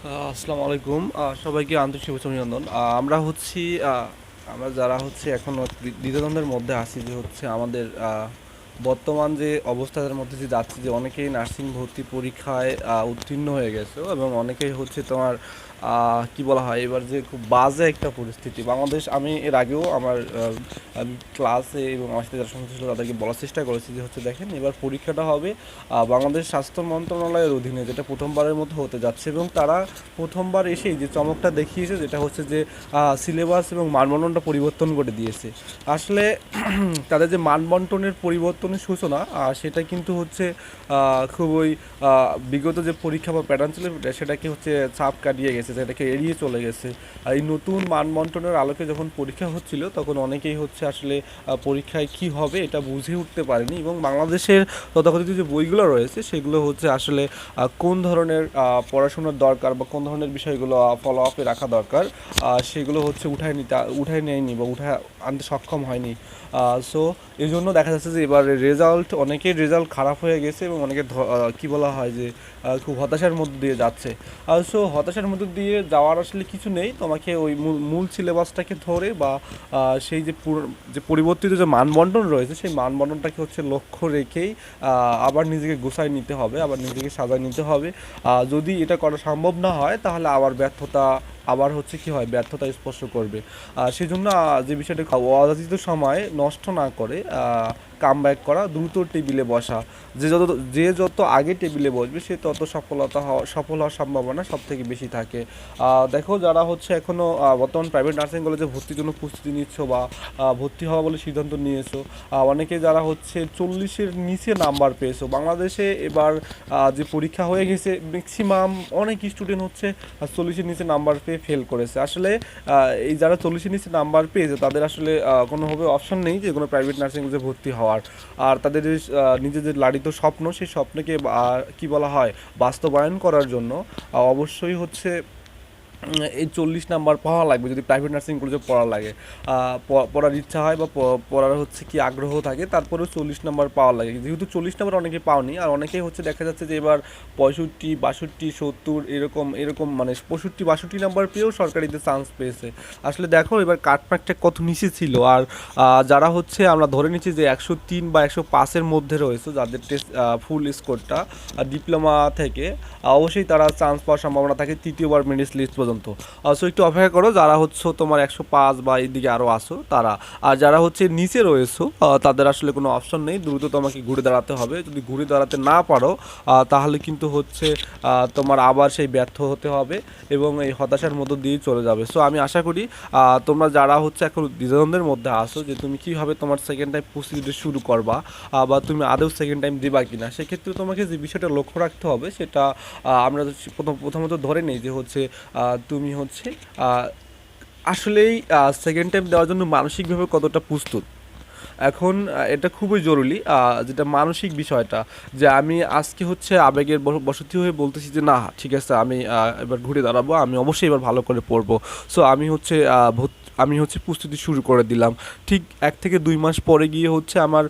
আসসালামু আলাইকুম। সবাইকে আন্তরিক শুভেচ্ছা অভিনন্দন। আমরা যারা হচ্ছে এখনও দ্বিধাদ্বন্দ্বের মধ্যে আছি যে হচ্ছে আমাদের বর্তমান যে অবস্থার মধ্যে যে যাচ্ছে, যে অনেকেই নার্সিং ভর্তি পরীক্ষায় উত্তীর্ণ হয়ে গেছে এবং অনেকেই হচ্ছে তোমার কি বলা হয় এবার যে খুব বাজে একটা পরিস্থিতি বাংলাদেশ। আমি এর আগেও আমার ক্লাসে এবং আমার সাথে যারা সংশ্লিষ্ট ছিল তাদেরকে বলার চেষ্টা করেছি যে হচ্ছে দেখেন, এবার পরীক্ষাটা হবে বাংলাদেশ স্বাস্থ্য মন্ত্রণালয়ের অধীনে, যেটা প্রথমবারের মতো হতে যাচ্ছে। এবং তারা প্রথমবার এসেই যে চমকটা দেখিয়েছে যেটা হচ্ছে যে সিলেবাস এবং মানবন্ধনটা পরিবর্তন করে দিয়েছে। আসলে তাদের যে মানবন্টনের পরিবর্তনের সূচনা, সেটা কিন্তু হচ্ছে খুবই বিগত যে পরীক্ষা বা প্যাটার্ন ছিল সেটাকে হচ্ছে চাপ কাটিয়ে গেছে, সেটাকে এড়িয়ে চলে গেছে। আর এই নতুন মানবন্টনের আলোকে যখন পরীক্ষা হচ্ছিল তখন অনেকেই হচ্ছে আসলে পরীক্ষায় কি হবে এটা বুঝে উঠতে পারেনি। এবং বাংলাদেশের তথাকথিত যে বইগুলো রয়েছে সেগুলো হচ্ছে আসলে কোন ধরনের পড়াশোনার দরকার বা কোন ধরনের বিষয়গুলো ফলো আপে রাখা দরকার, সেগুলো হচ্ছে উঠায় নেয়নি বা উঠায় আনতে সক্ষম হয়নি। সো এই জন্য দেখা যাচ্ছে যে এবার অনেকের রেজাল্ট খারাপ হয়ে গেছে এবং অনেকে কি বলা হয় যে খুব হতাশার মধ্যে দিয়ে যাচ্ছে। সো হতাশার মধ্যে দিয়ে যাওয়ার আসলে কিছু নেই, তোমাকে ওই মূল সিলেবাসটাকে ধরে বা সেই যে পরিবর্তিত যে মানবন্টন রয়েছে সেই মানবন্টনটাকে হচ্ছে লক্ষ্য রেখেই আবার নিজেকে গুছায় নিতে হবে, আবার নিজেকে সাজায় নিতে হবে। যদি এটা করা সম্ভব না হয় তাহলে আবার হচ্ছে কি হয়, ব্যর্থতা স্পর্শ করবে। সেজন্য যে বিষয়টা অযাচিত সময় নষ্ট না করে কাম ব্যাক করা, দ্রুত টেবিলে বসা। যে যত আগে টেবিলে বসবে সে তত সফল হওয়ার সম্ভাবনা সব থেকে বেশি থাকে। দেখো, যারা হচ্ছে এখনও বর্তমান প্রাইভেট নার্সিং কলেজে ভর্তির জন্য প্রস্তুতি নিচ্ছ বা ভর্তি হওয়া বলে সিদ্ধান্ত নিয়েছো, অনেকে যারা হচ্ছে 40-এর নিচে নাম্বার পেয়েছো, বাংলাদেশে এবার যে পরীক্ষা হয়ে গেছে ম্যাক্সিমাম অনেক স্টুডেন্ট হচ্ছে 40-এর নিচে নাম্বার পেয়ে ফেল করেছে। আসলে এই যারা 40-এর নিচে নাম্বার পেয়েছে তাদের আসলে কোনোভাবে অপশন নেই যে কোনো প্রাইভেট নার্সিং কলেজে ভর্তি হওয়ার। আর তাদের যে নিজেদের লালিত স্বপ্ন, সেই স্বপ্নকে কি বলা হয় বাস্তবায়ন করার জন্য অবশ্যই হচ্ছে এই 40 নাম্বার পাওয়া লাগবে যদি প্রাইভেট নার্সিং কলেজে পড়া লাগে। পড়ার ইচ্ছা হয় বা পড়ার হচ্ছে কি আগ্রহ থাকে, তারপরেও 40 নাম্বার পাওয়া লাগে। যেহেতু 40 নাম্বার অনেকে পাওনি, আর অনেকেই হচ্ছে দেখা যাচ্ছে যে এবার 65, 62, 70 এরকম এরকম মানে 65, 62 নাম্বার পেয়েও সরকারিতে চান্স পেয়েছে। আসলে দেখো এবার কাটমার্কটা কত নিচে ছিল। আর যারা হচ্ছে আমরা ধরে নিচ্ছি যে 103 বা 105-এর মধ্যে রয়েছে, যাদের টেস্ট ফুল স্কোরটা ডিপ্লোমা থেকে, অবশ্যই তারা চান্স পাওয়ার সম্ভাবনা থাকে তৃতীয়বার মেরিট লিস্ট পর্যন্ত। সো একটু অপেক্ষা করো, যারা হচ্ছে তোমার 105 বা এইদিকে আরও আসো তারা। আর যারা হচ্ছে নিচে রয়েছো তাদের আসলে কোনো অপশন নেই, দ্রুত তোমাকে ঘুরে দাঁড়াতে হবে। যদি ঘুরে দাঁড়াতে না পারো তাহলে কিন্তু হচ্ছে তোমার আবার সেই ব্যর্থ হতে হবে এবং এই হতাশার মধ্য দিয়েই চলে যাবে। সো আমি আশা করি তোমরা যারা হচ্ছে এখন দ্বিধাদ্বন্দ্বের মধ্যে আসো যে তুমি কীভাবে তোমার সেকেন্ড টাইম প্রস্তুতি শুরু করবা বা তুমি আদৌ সেকেন্ড টাইম দিবা কিনা, সেক্ষেত্রে তোমাকে যে বিষয়টা লক্ষ্য রাখতে হবে সেটা আমরা প্রথমত ধরে নেই যে হচ্ছে তুমি হচ্ছে আসলেই সেকেন্ড টাইম দেওয়ার জন্য মানসিকভাবে কতটা প্রস্তুত। এখন এটা খুবই জরুরি, যেটা মানসিক বিষয়টা, যে আমি আজকে হচ্ছে আবেগের বশতী হয়ে বলতেছি যে না ঠিক আছে আমি এবার ঘুরে দাঁড়াবো, আমি অবশ্যই এবার ভালো করে পড়বো। সো আমি হচ্ছে প্রস্তুতি শুরু করে দিলাম। ঠিক 1 থেকে 2 মাস পরে গিয়ে হচ্ছে আমার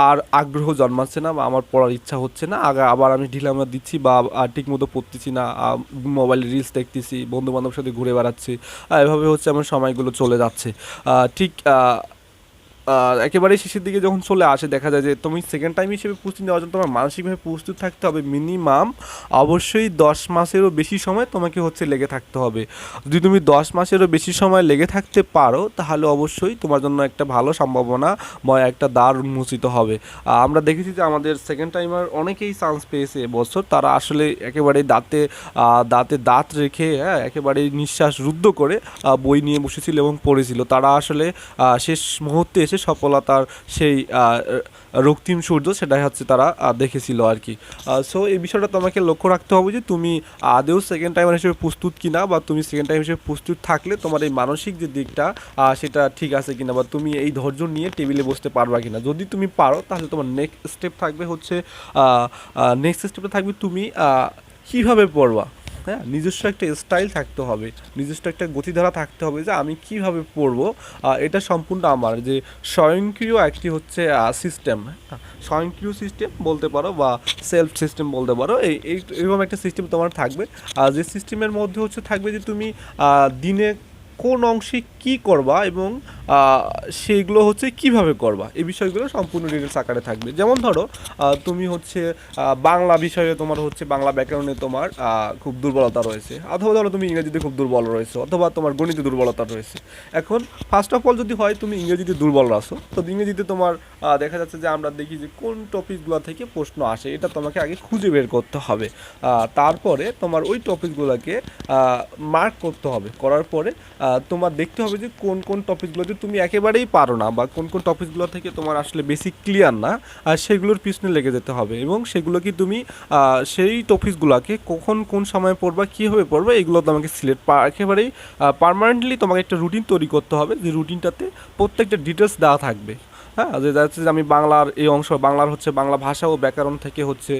আর আগ্রহ জন্মাচ্ছে না বা আমার পড়ার ইচ্ছা হচ্ছে না, আবার আমি ঢিলামা দিচ্ছি বা ঠিক মতো পড়তেছি না, মোবাইলে রিলস দেখতেছি, বন্ধু বান্ধবের সাথে ঘুরে বেড়াচ্ছি। এভাবে হচ্ছে আমার সময়গুলো চলে যাচ্ছে। ঠিক একেবারেই শেষের দিকে যখন চলে আসে দেখা যায় যে তুমি সেকেন্ড টাইম হিসেবে প্রস্তুতি নেওয়ার জন্য তোমার মানসিকভাবে প্রস্তুত থাকতে হবে মিনিমাম অবশ্যই 10 মাসেরও বেশি সময় তোমাকে হচ্ছে লেগে থাকতে হবে। যদি তুমি 10 মাসেরও বেশি সময় লেগে থাকতে পারো তাহলে অবশ্যই তোমার জন্য একটা ভালো সম্ভাবনাময় একটা দ্বার উন্মোচিত হবে। আমরা দেখেছি যে আমাদের সেকেন্ড টাইমার অনেকেই চান্স পেয়েছে এবছর, তারা আসলে একেবারে দাঁতে দাঁত রেখে, হ্যাঁ, একেবারে নিঃশ্বাস রুদ্ধ করে বই নিয়ে বসেছিল এবং পড়েছিল। তারা আসলে শেষ মুহূর্তে এসে সফলতার সেই রক্তিম সূর্য সেটাই হচ্ছে তারা দেখেছিল আর কি। সো এই বিষয়টা তোমাকে লক্ষ্য রাখতে হবে যে তুমি আদেও সেকেন্ড টাইমার হিসেবে প্রস্তুত কিনা, বা তুমি সেকেন্ড টাইম হিসেবে প্রস্তুত থাকলে তোমার এই মানসিক যে দিকটা সেটা ঠিক আছে কিনা, বা তুমি এই ধৈর্য নিয়ে টেবিলে বসতে পারবা কিনা। যদি তুমি পারো তাহলে তোমার নেক্সট স্টেপে থাকবে তুমি কীভাবে পড়বা। হ্যাঁ, নিজস্ব একটা স্টাইল থাকতে হবে, নিজস্ব একটা গতিধারা থাকতে হবে যে আমি কিভাবে পড়বো। এটা সম্পূর্ণ আমার যে স্বয়ংক্রিয় একটি হচ্ছে সিস্টেম, স্বয়ংক্রিয় সিস্টেম বলতে পারো বা সেলফ সিস্টেম বলতে পারো। এইরকম একটা সিস্টেম তোমার থাকবে, যে সিস্টেমের মধ্যে হচ্ছে থাকবে যে তুমি দিনে কোন অংশে কি করবা এবং আহ, সেইগুলো হচ্ছে কিভাবে করবা, এই বিষয়গুলো সম্পূর্ণ ডিটেলস আকারে থাকবে। যেমন ধরো তুমি হচ্ছে বাংলা বিষয়ে তোমার হচ্ছে বাংলা ব্যাকরণে তোমার খুব দুর্বলতা রয়েছে, অথবা ধরো তুমি ইংরেজিতে খুব দুর্বল রয়েছে, অথবা তোমার গণিতে দুর্বলতা রয়েছে। এখন ফার্স্ট অফ অল যদি হয় তুমি ইংরেজিতে দুর্বল আছো, তো ইংরেজিতে তোমার দেখা যাচ্ছে যে আমরা দেখি যে কোন টপিকগুলো থেকে প্রশ্ন আসে, এটা তোমাকে আগে খুঁজে বের করতে হবে। তারপরে তোমার ওই টপিকগুলোকে মার্ক করতে হবে, করার পরে তোমার দেখতে হবে যে কোন কোন টপিকগুলোতে তুমি একেবারেই পারো না, বা কোন কোন টপিকগুলো থেকে তোমার আসলে বেসিক ক্লিয়ার না, আর সেগুলোর পিছনে লেগে যেতে হবে। এবং সেগুলো কি তুমি সেই টপিকগুলোকে কখন কোন সময় পড়বা, কীভাবে পড়বা, এগুলো তোমাকে সিলেক্ট একেবারেই পার্মানেন্টলি তোমাকে একটা রুটিন তৈরি করতে হবে, যে রুটিনটাতে প্রত্যেকটা ডিটেলস দেওয়া থাকবে। হ্যাঁ, যে যাচ্ছে যে আমি বাংলার এই অংশ, বাংলার হচ্ছে বাংলা ভাষা ও ব্যাকরণ থেকে হচ্ছে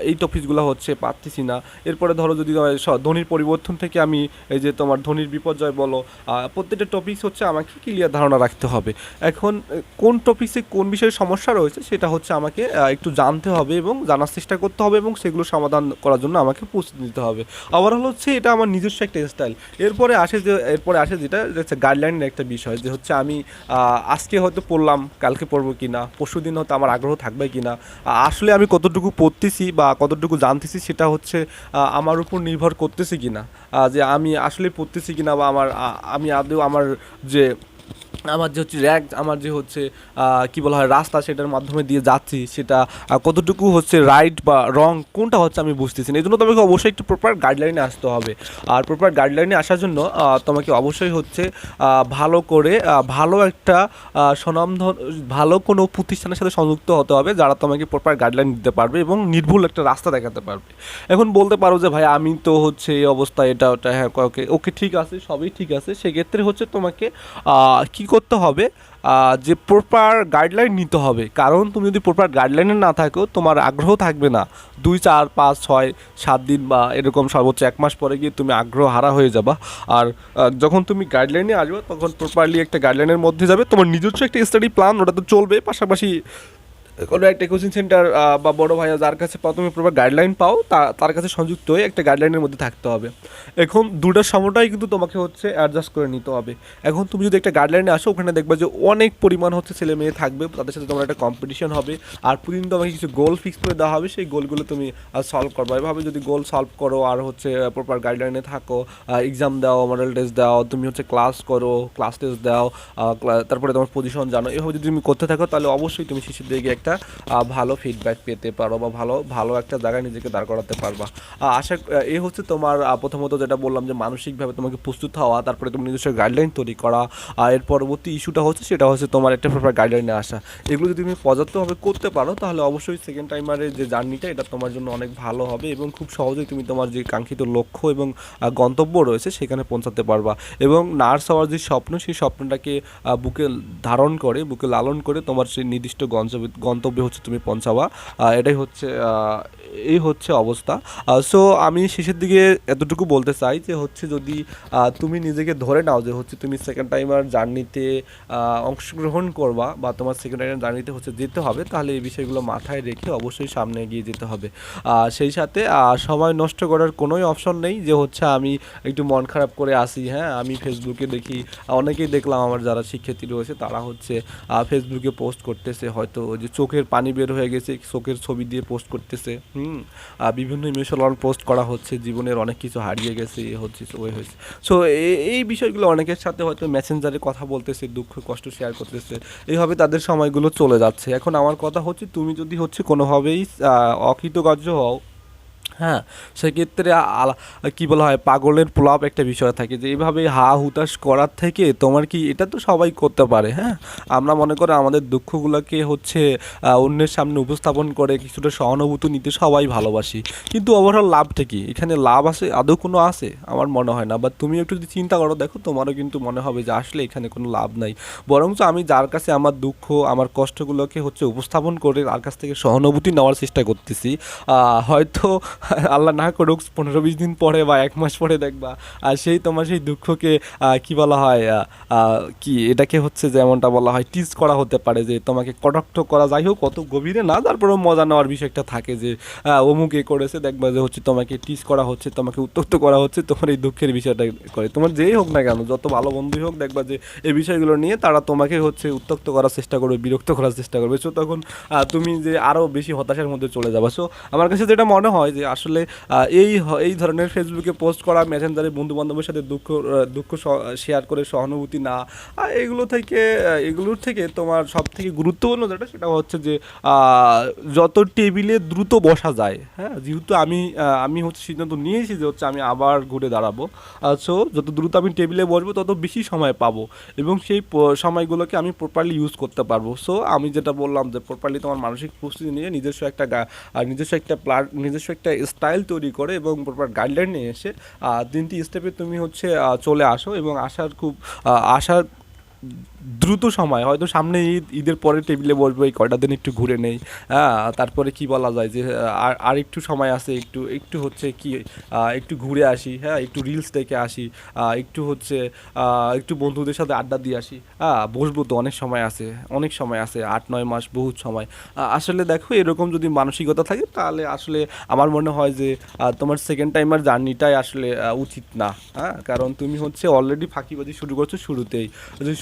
এই টপিকসগুলো হচ্ছে পারতেছি না। এরপরে ধরো যদি ধ্বনির পরিবর্তন থেকে আমি এই যে তোমার ধ্বনির বিপর্যয় বলো, প্রত্যেকটা টপিকস হচ্ছে আমাকে ক্লিয়ার ধারণা রাখতে হবে। এখন কোন টপিক্সে কোন বিষয়ে সমস্যা রয়েছে সেটা হচ্ছে আমাকে একটু জানতে হবে এবং জানার চেষ্টা করতে হবে, এবং সেগুলো সমাধান করার জন্য আমাকে প্রস্তুতি নিতে হবে। ওভারঅল হচ্ছে এটা আমার নিজস্ব একটা স্টাইল। এরপরে আসে যেটা হচ্ছে গাইডলাইনের একটা বিষয়, যে হচ্ছে আমি আজকে হয়তো পড়লাম, কালকে পড়বো কি না, পরশু দিন হয়তো আমার আগ্রহ থাকবে কি না, আসলে আমি কতটুকু পড়তেছি বা কতটুকু জানতেছি সেটা হচ্ছে আমার উপর নির্ভর করতেছি কি না, যে আমি আসলে পড়তেছি কি না, বা আমি আদৌ আমার যে হচ্ছে র্যাক, আমার যে হচ্ছে কী বলা হয় রাস্তা, সেটার মাধ্যমে দিয়ে যাচ্ছি, সেটা কতটুকু হচ্ছে রাইট বা রং কোনটা হচ্ছে আমি বুঝতেছি না। এই জন্য তোমাকে অবশ্যই একটু প্রপার গাইডলাইনে আসতে হবে। আর প্রপার গাইডলাইনে আসার জন্য তোমাকে অবশ্যই হচ্ছে ভালো করে ভালো একটা স্বনামধন ভালো কোনো প্রতিষ্ঠানের সাথে সংযুক্ত হতে হবে, যারা তোমাকে প্রপার গাইডলাইন দিতে পারবে এবং নির্ভুল একটা রাস্তা দেখাতে পারবে। এখন বলতে পারো যে ভাই আমি তো হচ্ছে এই অবস্থা, এটা ওটা, হ্যাঁ ওকে ওকে ঠিক আছে, সবই ঠিক আছে। সেক্ষেত্রে হচ্ছে তোমাকে কী করতে হবে, যে প্রপার গাইডলাইন নিতে হবে। কারণ তুমি যদি প্রপার গাইডলাইনে না থাকো, তোমার আগ্রহ থাকবে না। 2 4 5 6 7 দিন বা এরকম সর্বোচ্চ 1 মাস পরে গিয়ে তুমি আগ্রহ হারা হয়ে যাবা। আর যখন তুমি গাইডলাইনে আসবে, তখন প্রপারলি একটা গাইডলাইনের মধ্যে যাবে, তোমার নিজস্ব একটা স্টাডি প্ল্যান ওটা তো চলবে, পাশাপাশি কোনো একটা কোচিং সেন্টার বা বড় ভাইয়া যার কাছে প্রথমে প্রপার গাইডলাইন পাও, তার কাছে সংযুক্ত হয়ে একটা গাইডলাইনের মধ্যে থাকতে হবে। এখন দুটার সময়টাই কিন্তু তোমাকে হচ্ছে অ্যাডজাস্ট করে নিতে হবে। এখন তুমি যদি একটা গাইডলাইনে আসো, ওখানে দেখবা যে অনেক পরিমাণ হচ্ছে ছেলে মেয়ে থাকবে, তাদের সাথে তোমার একটা কম্পিটিশন হবে, আর প্রতিদিন তোমাকে কিছু গোল ফিক্স করে দেওয়া হবে, সেই গোলগুলো তুমি সলভ করবা। এভাবে যদি গোল সলভ করো আর হচ্ছে প্রপার গাইডলাইনে থাকো, এক্সাম দাও, মডেল টেস্ট দাও, তুমি হচ্ছে ক্লাস করো, ক্লাস টেস্ট দাও, তারপরে তোমার পজিশন জানো, এভাবে যদি তুমি করতে থাকো, তাহলে অবশ্যই তুমি শেষের দিকে একটা ভালো ফিডব্যাক পেতে পারো, বা ভালো ভালো একটা জায়গায় নিজেকে দাঁড় করাতে পারবা। এই হচ্ছে তোমার প্রথমত যেটা বললাম, যে মানসিকভাবে তোমাকে প্রস্তুত হওয়া, তারপরে তুমি নিজস্ব গাইডলাইন তৈরি করা। এর পরবর্তী ইস্যুটা হচ্ছে সেটা হচ্ছে তোমার একটা প্রপার গাইডলাইনে আসা। এগুলো যদি তুমি পর্যাপ্তভাবে করতে পারো, তাহলে অবশ্যই সেকেন্ড টাইমারের যে জার্নিটা, এটা তোমার জন্য অনেক ভালো হবে, এবং খুব সহজেই তুমি তোমার যে কাঙ্ক্ষিত লক্ষ্য এবং গন্তব্য রয়েছে সেখানে পৌঁছাতে পারবা। এবং নার্স হওয়ার যে স্বপ্ন, সেই স্বপ্নটাকে বুকে ধারণ করে, বুকে লালন করে তোমার সেই নির্দিষ্ট গন্তব্যে হচ্ছে তুমি পৌঁছাবা। এটাই হচ্ছে এই হচ্ছে অবস্থা। সো আমি শেষের দিকে এতটুকু বলতে চাই যে হচ্ছে যদি তুমি নিজেকে ধরে নাও যে হচ্ছে তুমি সেকেন্ড টাইমার জার্নিতে অংশগ্রহণ করবা, বা তোমার সেকেন্ড টাইমার জার্নিতে হচ্ছে যেতে হবে, তাহলে এই বিষয়গুলো মাথায় রেখে অবশ্যই সামনে এগিয়ে যেতে হবে। সেই সাথে সময় নষ্ট করার কোনোই অপশন নেই, যে হচ্ছে আমি একটু মন খারাপ করে আসি। হ্যাঁ, আমি ফেসবুকে দেখি, অনেকেই দেখলাম আমার যারা শিক্ষার্থী রয়েছে, তারা হচ্ছে ফেসবুকে পোস্ট করতেছে, হয়তো ওই যে চোখের পানি বের হয়ে গেছে, চোখের ছবি দিয়ে পোস্ট করতেছে। বিভিন্ন ইমোশনাল পোস্ট করা হচ্ছে, জীবনের অনেক কিছু হারিয়ে গেছে, এ হচ্ছে ওই হয়েছে। সো এই বিষয়গুলো অনেকের সাথে হয়তো মেসেঞ্জারে কথা বলতেছে, দুঃখ কষ্ট শেয়ার করতেছে, এইভাবে তাদের সময়গুলো চলে যাচ্ছে। এখন আমার কথা হচ্ছে, তুমি যদি হচ্ছে কোনোভাবেই অকৃতকার্য হও, হ্যাঁ, সেক্ষেত্রে কী বলা হয়, পাগলের প্রলাপ একটা বিষয় থাকে, যে এইভাবে হা হুতাশ করার থেকে তোমার কি, এটা তো সবাই করতে পারে। হ্যাঁ, আমরা মনে করে আমাদের দুঃখগুলোকে হচ্ছে অন্যের সামনে উপস্থাপন করে কিছুটা সহানুভূতি নিতে সবাই ভালোবাসি, কিন্তু ওভারঅল লাভটা কি, এখানে লাভ আছে আদৌ কোনো আছে? আমার মনে হয় না। বা তুমি একটু যদি চিন্তা করো, দেখো তোমারও কিন্তু মনে হবে যে আসলে এখানে কোনো লাভ নাই। বরঞ্চ আমি যার কাছে আমার দুঃখ, আমার কষ্টগুলোকে হচ্ছে উপস্থাপন করে তার কাছ থেকে সহানুভূতি নেওয়ার চেষ্টা করতেছি, হয়তো আল্লাহ না করুক 15-20 দিন পরে বা 1 মাস পরে দেখবা সেই তোমার সেই দুঃখকে কি বলা হয় কি এটাকে হচ্ছে যেমনটা বলা হয় টিজ করা হতে পারে, যে তোমাকে কটাক্ষ করা, যাই হোক কত গভীরে না, তারপরেও মজা নেওয়ার বিষয়টা থাকে যে অমুক এ করেছে, দেখবা যে হচ্ছে তোমাকে টিজ করা হচ্ছে, তোমাকে উত্ত্যক্ত করা হচ্ছে তোমার এই দুঃখের বিষয়টা করে। তোমার যেই হোক না কেন, যত ভালো বন্ধুই হোক, দেখবা যে এই বিষয়গুলো নিয়ে তারা তোমাকে হচ্ছে উত্ত্যক্ত করার চেষ্টা করবে, বিরক্ত করার চেষ্টা করবে। সো তখন তুমি যে আরও বেশি হতাশার মধ্যে চলে যাবা। সো আমার কাছে যেটা মনে হয় যে আসলে এই ধরনের ফেসবুকে পোস্ট করা, মেসেঞ্জারে বন্ধু বান্ধবের সাথে দুঃখ শেয়ার করে সহানুভূতি না, এগুলোর থেকে তোমার সব থেকে গুরুত্বপূর্ণ যেটা, সেটা হচ্ছে যে যত টেবিলে দ্রুত বসা যায়, হ্যাঁ, যেহেতু আমি হচ্ছে সিদ্ধান্ত নিয়েছি যে হচ্ছে আমি আবার ঘুরে দাঁড়াবো। সো যত দ্রুত আমি টেবিলে বসবো তত বেশি সময় পাবো, এবং সেই সময়গুলোকে আমি প্রপারলি ইউজ করতে পারবো। সো আমি যেটা বললাম যে প্রপারলি তোমার মানসিক প্রস্তুতি নিয়ে নিজস্ব একটা স্টাইল তৈরি করে এবং প্রপার গাইডলাইন নিয়ে এসে 3টি স্টেপে তুমি হচ্ছে চলে আসো, এবং আসার দ্রুত সময়, হয়তো সামনে ঈদের পরে টেবিলে বসবো, এই কয়টা দিন একটু ঘুরে নেই, হ্যাঁ, তারপরে কি বলা যায় যে আর একটু সময় আছে, একটু একটু হচ্ছে কি একটু ঘুরে আসি, হ্যাঁ, একটু রিলস দেখে আসি, একটু হচ্ছে একটু বন্ধুদের সাথে আড্ডা দিয়ে আসি, হ্যাঁ, বসবো তো, অনেক সময় আছে 8-9 মাস, বহুত সময়। আসলে দেখো, এরকম যদি মানসিকতা থাকে তাহলে আসলে আমার মনে হয় যে তোমার সেকেন্ড টাইমার জার্নিটাই আসলে উচিত না, হ্যাঁ, কারণ তুমি হচ্ছে অলরেডি ফাঁকিবাজি শুরু করছো শুরুতেই, যে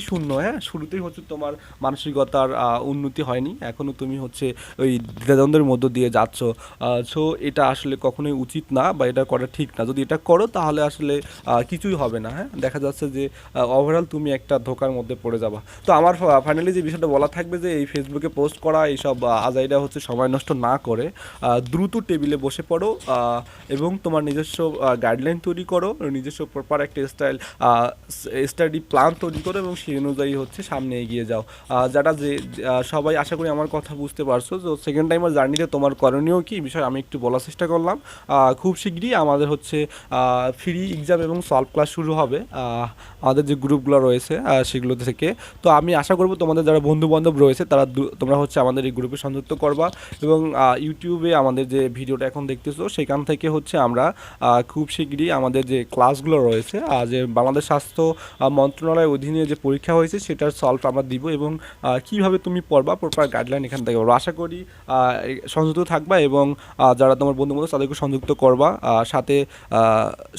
শূন্য, হ্যাঁ, শুরুতেই হচ্ছে তোমার মানসিকতার উন্নতি হয়নি, এখনও তুমি হচ্ছে ওই দ্বিধাদ্বন্দ্বের মধ্য দিয়ে যাচ্ছ। সো এটা আসলে কখনোই উচিত না, বা এটা করা ঠিক না। যদি এটা করো তাহলে আসলে কিছুই হবে না, হ্যাঁ, দেখা যাচ্ছে যে ওভারঅল তুমি একটা ধোকার মধ্যে পড়ে যাবা। তো আমার ফাইনালি যে বিষয়টা বলা থাকবে যে এই ফেসবুকে পোস্ট করা এইসব আজাইরা হচ্ছে সময় নষ্ট না করে দ্রুত টেবিলে বসে পড়ো, এবং তোমার নিজস্ব গাইডলাইন তৈরি করো, নিজস্ব প্রপার একটা স্টাডি প্ল্যান তৈরি করো, এবং সেই অনুযায়ী হচ্ছে সামনে এগিয়ে যাও। সবাই আশা করি আমার কথা বুঝতে পারছো। তো সেকেন্ড টাইমার জার্নিতে তোমার করণীয় কী বিষয় আমি একটু বলার চেষ্টা করলাম। খুব শীঘ্রই আমাদের হচ্ছে ফ্রি এক্সাম এবং সলভ ক্লাস শুরু হবে আমাদের যে গ্রুপগুলো রয়েছে সেগুলো থেকে। তো আমি আশা করবো তোমাদের যারা বন্ধু বান্ধব রয়েছে তোমরা হচ্ছে আমাদের এই গ্রুপে সংযুক্ত করবা, এবং ইউটিউবে আমাদের যে ভিডিওটা এখন দেখতেছো সেখান থেকে হচ্ছে আমরা খুব শীঘ্রই আমাদের যে ক্লাসগুলো রয়েছে, যে বাংলাদেশ স্বাস্থ্য মন্ত্রণালয়ের অধীনে যে পরীক্ষা হয়েছে সেটার সলভ আমরা দিব, এবং কীভাবে তুমি পড়বা প্রপার গাইডলাইন এখান থেকে পাবো। আশা করি সংযুক্ত থাকবা, এবং যারা তোমার বন্ধু বান্ধব তাদেরকে সংযুক্ত করবা,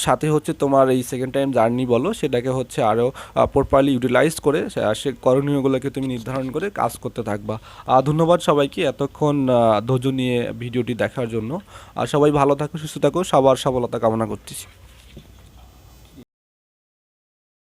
সাথে হচ্ছে তোমার এই সেকেন্ড টাইম জার্নি বলো সেটাকে হচ্ছে আরও প্রপারলি ইউটিলাইজ করে সে করণীয়গুলোকে তুমি নির্ধারণ করে কাজ করতে থাকবা। ধন্যবাদ সবাইকে এতক্ষণ ধৈর্য নিয়ে ভিডিওটি দেখার জন্য। আর সবাই ভালো থাকো, সুস্থ থাকো, সবার সফলতা কামনা করতেছি।